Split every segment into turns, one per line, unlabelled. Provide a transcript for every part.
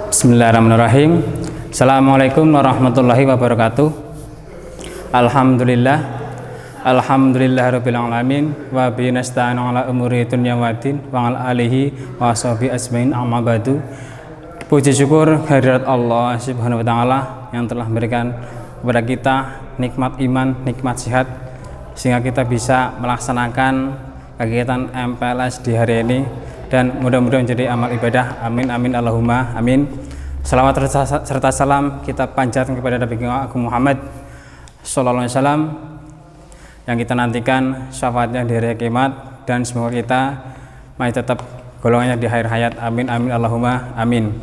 Bismillahirrahmanirrahim. Assalamualaikum warahmatullahi wabarakatuh. Alhamdulillahirabbil alamin wa bihi nasta'inu ala umuri dunya waddin wa ala alihi wa sahbihi ajmain amma ba'du. Puji syukur kehadirat Allah Subhanahu wa taala yang telah memberikan kepada kita nikmat iman, nikmat sehat sehingga kita bisa melaksanakan kegiatan MPLS di hari ini dan mudah-mudahan menjadi amal ibadah. Amin amin Allahumma amin. Salawat serta salam kita panjatkan kepada Nabi Agung Muhammad sallallahu alaihi wasallam yang kita nantikan syafaatnya di hari kiamat, dan semoga kita masih tetap golongannya di akhir hayat. Amin amin Allahumma amin.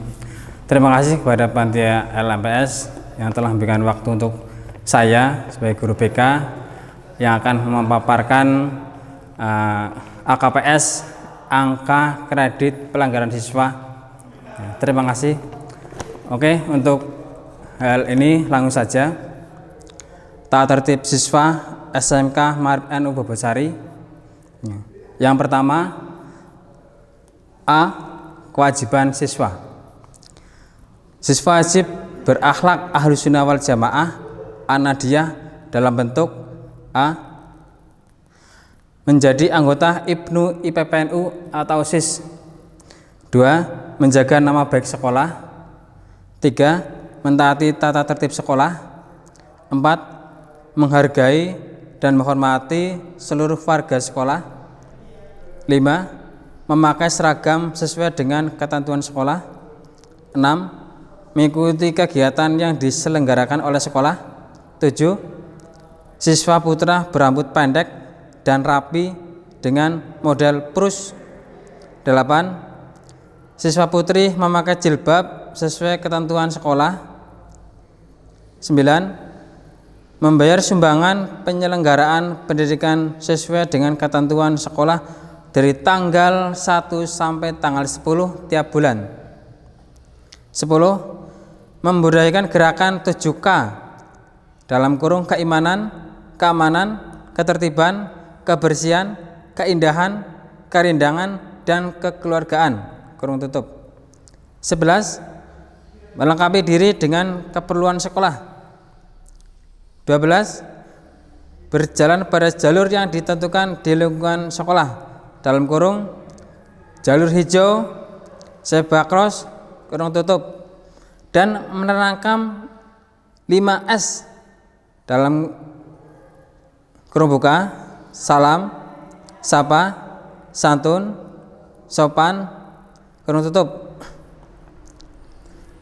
Terima kasih kepada panitia LMPS yang telah memberikan waktu untuk saya sebagai guru BK yang akan memaparkan AKPS, angka kredit pelanggaran siswa. Terima kasih. Oke, untuk hal ini langsung saja. Tata tertib siswa SMK Maarif NU Bobosari. Yang pertama, A. Kewajiban siswa. Siswa wajib berakhlak Ahlus Sunnah wal Jamaah An-Nadiyah dalam bentuk A. Menjadi anggota IPNU IPPNU atau OSIS. 2. Menjaga nama baik sekolah. 3. Mentaati tata tertib sekolah. 4. Menghargai dan menghormati seluruh warga sekolah. 5. Memakai seragam sesuai dengan ketentuan sekolah. 6. Mengikuti kegiatan yang diselenggarakan oleh sekolah. 7. Siswa putra berambut pendek dan rapi dengan model prus. 8. Siswa putri memakai jilbab sesuai ketentuan sekolah. 9. Membayar sumbangan penyelenggaraan pendidikan sesuai dengan ketentuan sekolah dari tanggal 1 sampai tanggal 10 tiap bulan. 10. Membudayakan gerakan 7K dalam kurung keimanan, keamanan, ketertiban, kebersihan, keindahan, kerindangan, dan kekeluargaan, kurung tutup. 11. Melengkapi diri dengan keperluan sekolah. 12. Berjalan pada jalur yang ditentukan di lingkungan sekolah, dalam kurung jalur hijau, zebra cross, kurung tutup, dan menerangkan 5S dalam kurung buka: salam, sapa, santun, sopan, kurung tutup.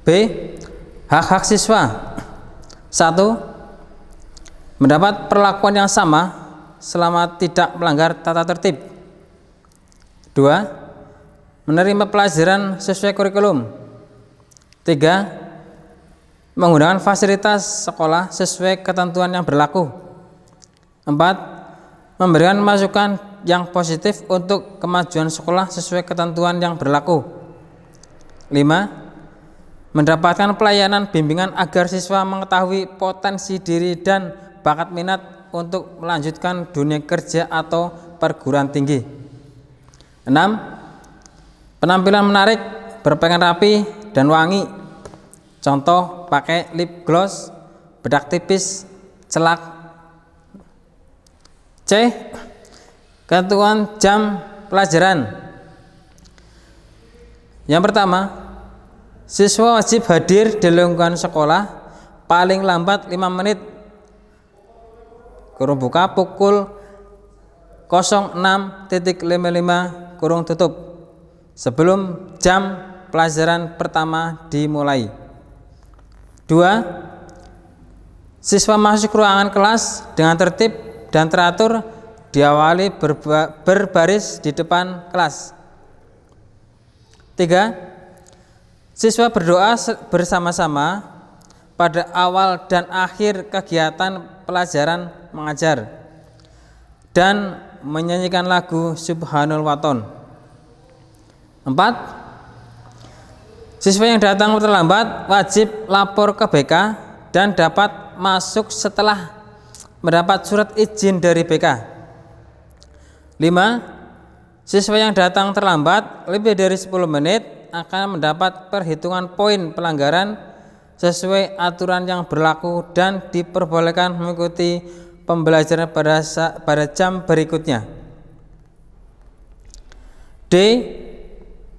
B. Hak-hak siswa. 1. Mendapat perlakuan yang sama selama tidak melanggar tata tertib. 2. Menerima pelajaran sesuai kurikulum. 3. Menggunakan fasilitas sekolah sesuai ketentuan yang berlaku. 4. Memberikan masukan yang positif untuk kemajuan sekolah sesuai ketentuan yang berlaku. 5. Mendapatkan pelayanan bimbingan agar siswa mengetahui potensi diri dan bakat minat untuk melanjutkan dunia kerja atau perguruan tinggi. 6. Penampilan menarik, berpakaian rapi dan wangi. Contoh, pakai lip gloss, bedak tipis, celak. C. Ketentuan jam pelajaran. Yang pertama, siswa wajib hadir di lingkungan sekolah paling lambat 5 menit, kurung buka, pukul 06.55 kurung tutup, sebelum jam pelajaran pertama dimulai. 2. Siswa masuk ruangan kelas dengan tertib dan teratur, diawali berbaris di depan kelas. 3. Siswa berdoa bersama-sama pada awal dan akhir kegiatan pelajaran mengajar dan menyanyikan lagu Subhanul Waton. 4. Siswa yang datang terlambat wajib lapor ke BK dan dapat masuk setelah mendapat surat izin dari BK. 5. Siswa yang datang terlambat lebih dari 10 menit akan mendapat perhitungan poin pelanggaran sesuai aturan yang berlaku dan diperbolehkan mengikuti pembelajaran pada jam berikutnya. D.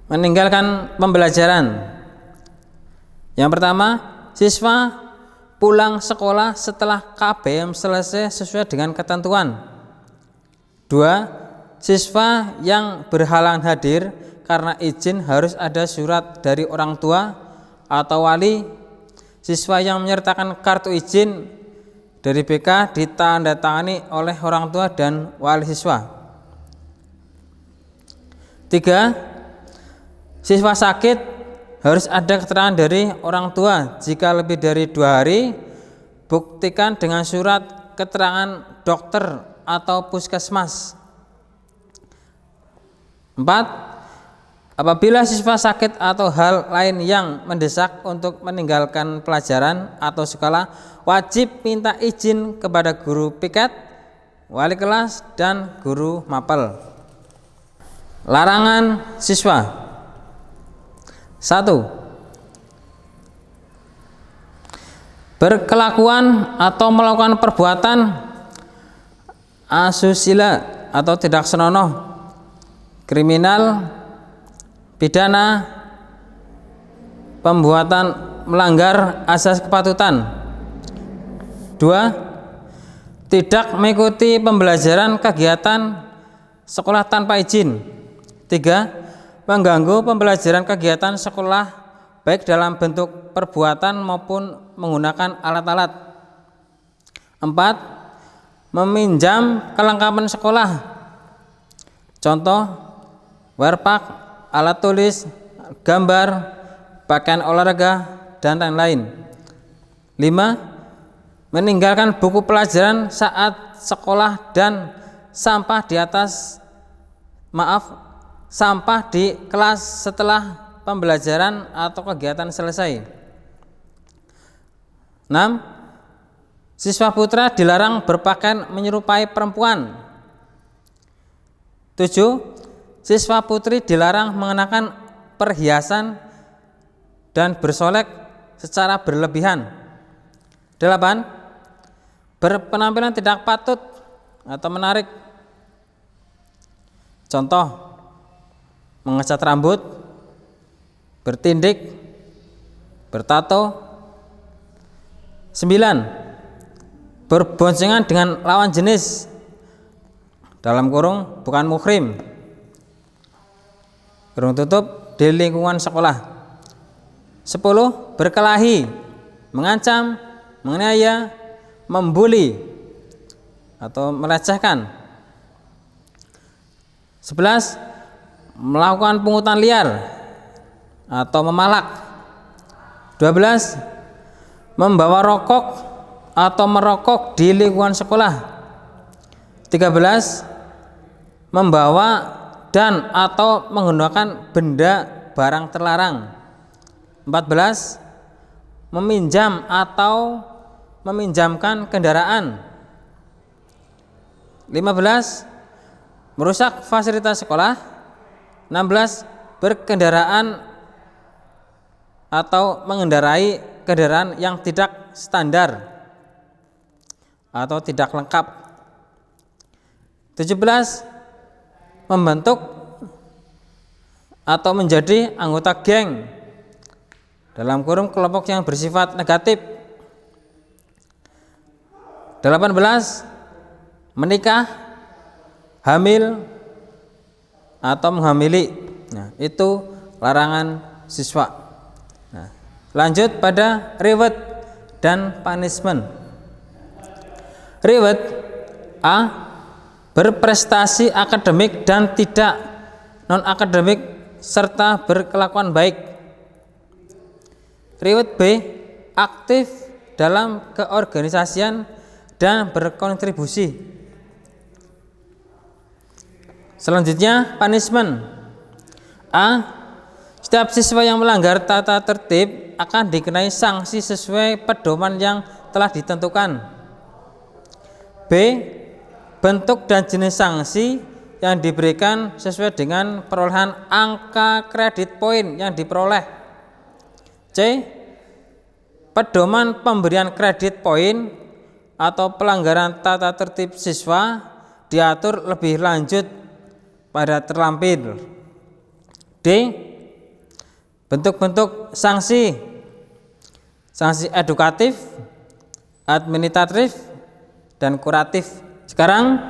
Meninggalkan pembelajaran. Yang pertama, siswa pulang sekolah setelah KBM selesai sesuai dengan ketentuan. 2. Siswa yang berhalangan hadir karena izin harus ada surat dari orang tua atau wali. Siswa yang menyertakan kartu izin dari BK ditandatangani oleh orang tua dan wali siswa. 3. Siswa sakit harus ada keterangan dari orang tua. Jika lebih dari 2 hari, buktikan dengan surat keterangan dokter atau puskesmas. 4. Apabila siswa sakit atau hal lain yang mendesak untuk meninggalkan pelajaran atau sekolah, wajib minta izin kepada guru piket, wali kelas, dan guru mapel. Larangan siswa. 1. Berkelakuan atau melakukan perbuatan asusila atau tidak senonoh, kriminal, pidana, pembuatan melanggar asas kepatutan. 2. Tidak mengikuti pembelajaran kegiatan sekolah tanpa izin. 3. Mengganggu pembelajaran kegiatan sekolah baik dalam bentuk perbuatan maupun menggunakan alat-alat. 4. Meminjam kelengkapan sekolah, contoh werpak, alat tulis, gambar, pakaian olahraga, dan lain-lain. 5. Meninggalkan buku pelajaran saat sekolah dan sampah di kelas setelah pembelajaran atau kegiatan selesai. 6. Siswa putra dilarang berpakaian menyerupai perempuan. 7. Siswa putri dilarang mengenakan perhiasan dan bersolek secara berlebihan. 8. Berpenampilan tidak patut atau menarik, contoh mengecat rambut, bertindik, bertato. 9. Berboncengan dengan lawan jenis dalam kurung bukan muhrim, kurung tutup di lingkungan sekolah. 10. Berkelahi, mengancam, menganiaya, membuli atau melecehkan. 11. Melakukan pungutan liar atau memalak. 12. Membawa rokok atau merokok di lingkungan sekolah. 13. Membawa dan atau menggunakan benda barang terlarang. 14. Meminjam atau meminjamkan kendaraan. 15. Merusak fasilitas sekolah. 16. Berkendaraan atau mengendarai kendaraan yang tidak standar atau tidak lengkap. 17. Membentuk atau menjadi anggota geng dalam kurung kelompok yang bersifat negatif. 18. Menikah, hamil, atau menghamili. Nah, itu larangan siswa. Nah, lanjut pada reward dan punishment. Reward. A. Berprestasi akademik dan tidak non akademik serta berkelakuan baik. Reward B. Aktif dalam keorganisasian dan berkontribusi. Selanjutnya punishment. A. Setiap siswa yang melanggar tata tertib akan dikenai sanksi sesuai pedoman yang telah ditentukan. B. Bentuk dan jenis sanksi
yang diberikan sesuai dengan perolehan angka kredit poin yang diperoleh. C. Pedoman pemberian kredit poin atau pelanggaran tata tertib siswa diatur lebih lanjut pada terlampir. D. Bentuk-bentuk sanksi edukatif, administratif, dan kuratif. Sekarang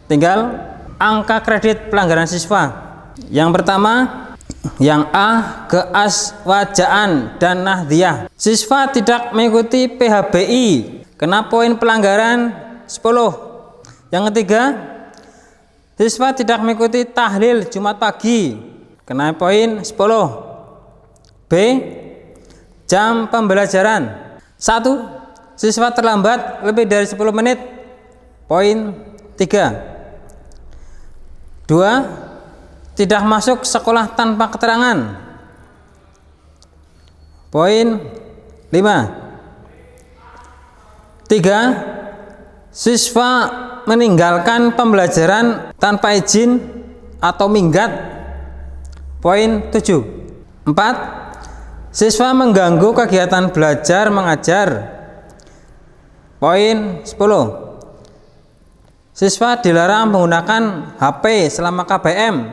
tinggal angka kredit pelanggaran siswa. Yang pertama, yang A, keaswajaan dan nahdiyah. Siswa tidak mengikuti PHBI, kena poin pelanggaran 10. Yang ketiga, siswa tidak mengikuti tahlil Jumat pagi, kena poin 10. B. Jam pembelajaran 1. Siswa terlambat lebih dari 10 menit, poin 3. 2. Tidak masuk sekolah tanpa keterangan, poin 5. 3. Siswa meninggalkan pembelajaran tanpa izin atau minggat, poin 7. 4. Siswa mengganggu kegiatan belajar mengajar, poin 10. Siswa dilarang menggunakan HP selama KBM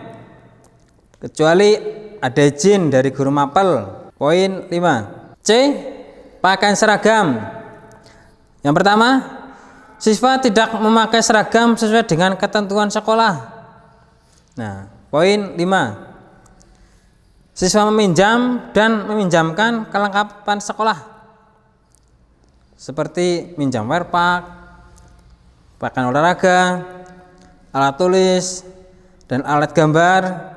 kecuali ada izin dari guru mapel, poin 5. C. Pakaian seragam. Yang pertama, siswa tidak memakai seragam sesuai dengan ketentuan sekolah. Nah, poin 5. Siswa meminjam dan meminjamkan kelengkapan sekolah seperti minjam werpak, pakaian olahraga, alat tulis, dan alat gambar,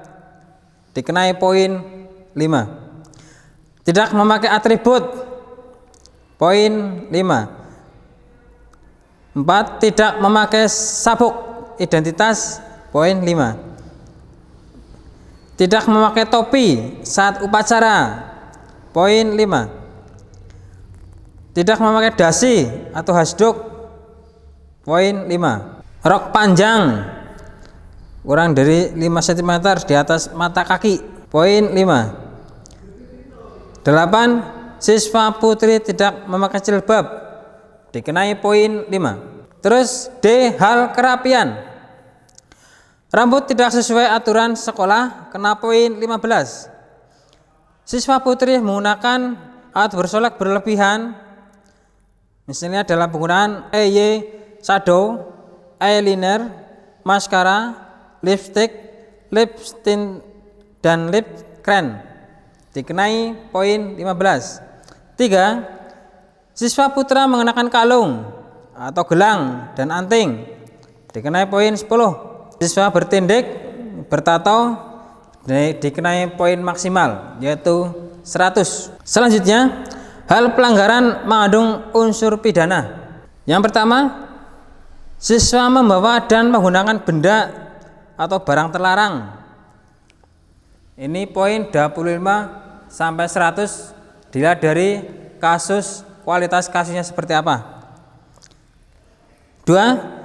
dikenai poin 5. Tidak memakai atribut, poin 5. 4. Tidak memakai sabuk identitas, poin 5. Tidak memakai topi saat upacara, poin 5. Tidak memakai dasi atau hasduk, poin 5. Rok panjang kurang dari 5 cm di atas mata kaki, poin 5. 8. Siswa putri tidak memakai jilbab, dikenai poin 5. Terus D. Hal kerapian. Rambut tidak sesuai aturan sekolah, kena poin 15. Siswa putri menggunakan alat bersolek berlebihan, misalnya dalam penggunaan shadow, eyeliner, maskara, lipstick, lip tint, dan lip cream, dikenai poin 15. 3. Siswa putra mengenakan kalung atau gelang dan anting, dikenai poin 10. Siswa bertindik, bertato, dikenai poin maksimal yaitu 100. Selanjutnya, hal pelanggaran mengandung unsur pidana. Yang pertama, siswa membawa dan menggunakan benda atau barang terlarang. Ini poin 25 sampai 100 dilihat dari kasus, kualitas kasusnya seperti apa. 2.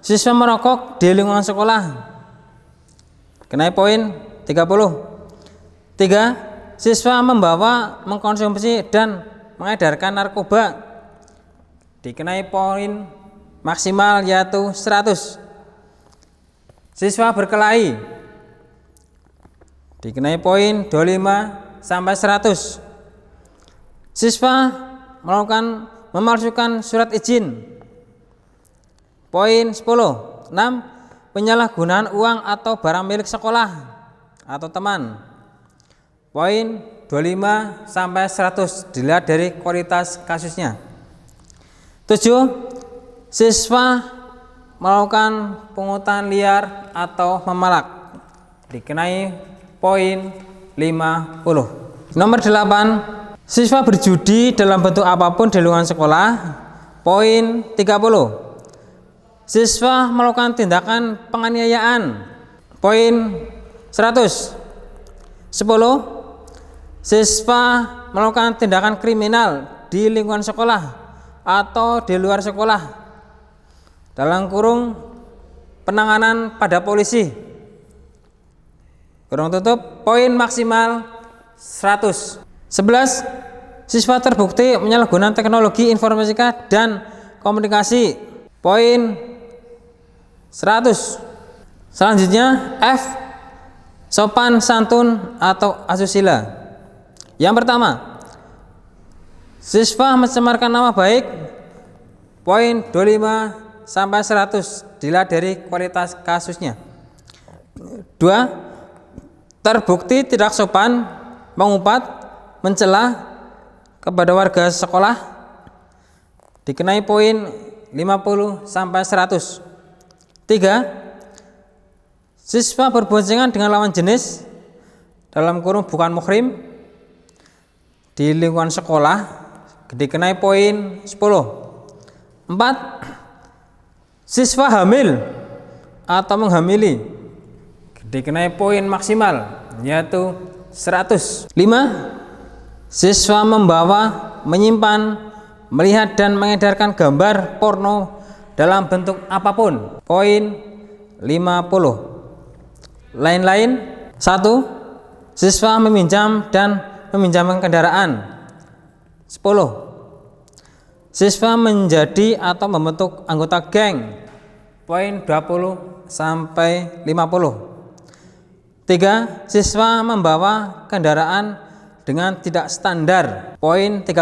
Siswa merokok di lingkungan sekolah, kenai poin 30. 3. Siswa membawa, mengkonsumsi, dan mengedarkan narkoba, dikenai poin maksimal yaitu 100. Siswa berkelahi, dikenai poin 25 sampai 100. Siswa melakukan memalsukan surat izin, poin 10. 6. Penyalahgunaan uang atau barang milik sekolah atau teman, poin 25 sampai 100 dilihat dari kualitas kasusnya. 7. Siswa melakukan pungutan liar atau memalak, dikenai poin 50. Nomor 8. Siswa berjudi dalam bentuk apapun di lingkungan sekolah, poin 30. Siswa melakukan tindakan penganiayaan, poin 100. 10. Siswa melakukan tindakan kriminal di lingkungan sekolah atau di luar sekolah, dalam kurung penanganan pada polisi. Kurung tutup, poin maksimal 100. 11. Siswa terbukti menyalahgunakan teknologi informatika dan komunikasi. Poin 100. Selanjutnya F. Sopan santun atau asusila. Yang pertama, siswa mencemarkan nama baik. Poin 25 sampai 100 dilihat dari kualitas kasusnya. 2. Terbukti tidak sopan, mengumpat, mencela kepada warga sekolah, dikenai poin 50 sampai 100. 3. Siswa berboncengan dengan lawan jenis dalam kurung bukan muhrim di lingkungan sekolah, dikenai poin 10. 4. Siswa hamil atau menghamili, dikenai poin maksimal yaitu 100. 5. Siswa membawa, menyimpan, melihat dan mengedarkan gambar porno dalam bentuk apapun. Poin 50. Lain-lain. 1. Siswa meminjam dan meminjamkan kendaraan. 10. Siswa menjadi atau membentuk anggota geng. Poin 20 sampai 50. 3. Siswa membawa kendaraan dengan tidak standar. Poin 30.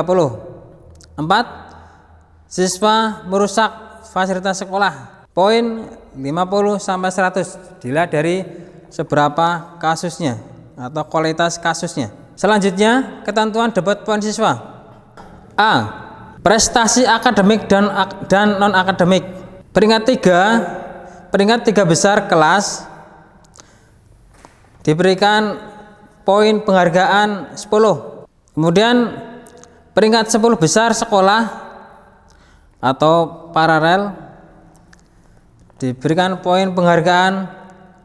4. Siswa merusak fasilitas sekolah. Poin 50 sampai 100 dilihat dari seberapa kasusnya atau kualitas kasusnya. Selanjutnya, ketentuan debat poin siswa. A. Prestasi akademik dan non akademik. Peringkat 3 besar kelas diberikan poin penghargaan 10. Kemudian peringkat 10 besar sekolah atau paralel diberikan poin penghargaan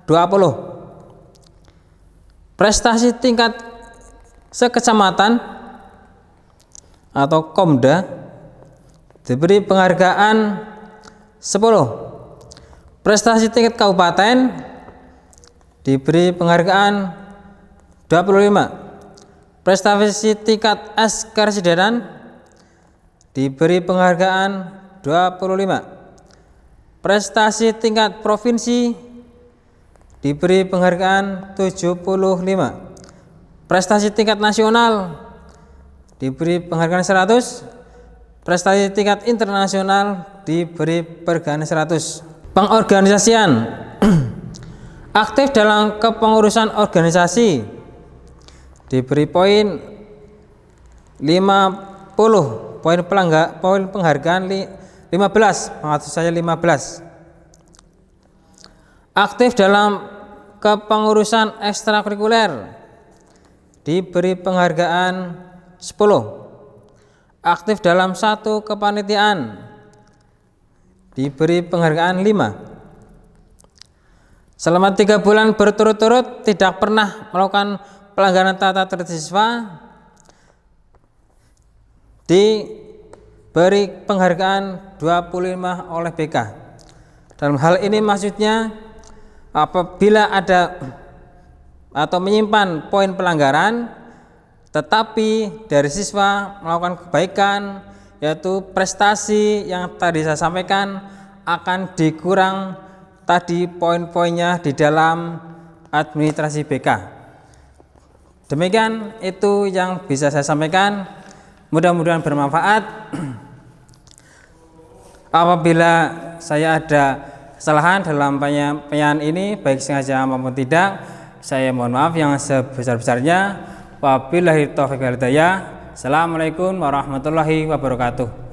20. Prestasi tingkat sekecamatan atau komda diberi penghargaan 10. Prestasi tingkat kabupaten diberi penghargaan 25. Prestasi tingkat S-Karesidenan diberi penghargaan 25. Prestasi tingkat provinsi diberi penghargaan 75. Prestasi tingkat nasional diberi penghargaan 100. Prestasi tingkat internasional diberi penghargaan 100. Pengorganisasian. Aktif dalam kepengurusan organisasi diberi poin 50. Poin penghargaan 15. Maksud saya 15. Aktif dalam kepengurusan ekstrakurikuler diberi penghargaan 10. Aktif dalam satu kepanitiaan diberi penghargaan 5. Selama 3 bulan berturut-turut tidak pernah melakukan pelanggaran tata tertib siswa diberi penghargaan 25 oleh BK. Dalam hal ini maksudnya apabila ada atau menyimpan poin pelanggaran tetapi dari siswa melakukan kebaikan, yaitu prestasi yang tadi saya sampaikan akan dikurang tadi poin-poinnya di dalam administrasi BK. Demikian itu yang bisa saya sampaikan, mudah-mudahan bermanfaat. Apabila saya ada kesalahan dalam penyampaian ini baik sengaja maupun tidak, saya mohon maaf yang sebesar-besarnya. Wabillahi taufiq wal hidayah. Assalamualaikum warahmatullahi wabarakatuh.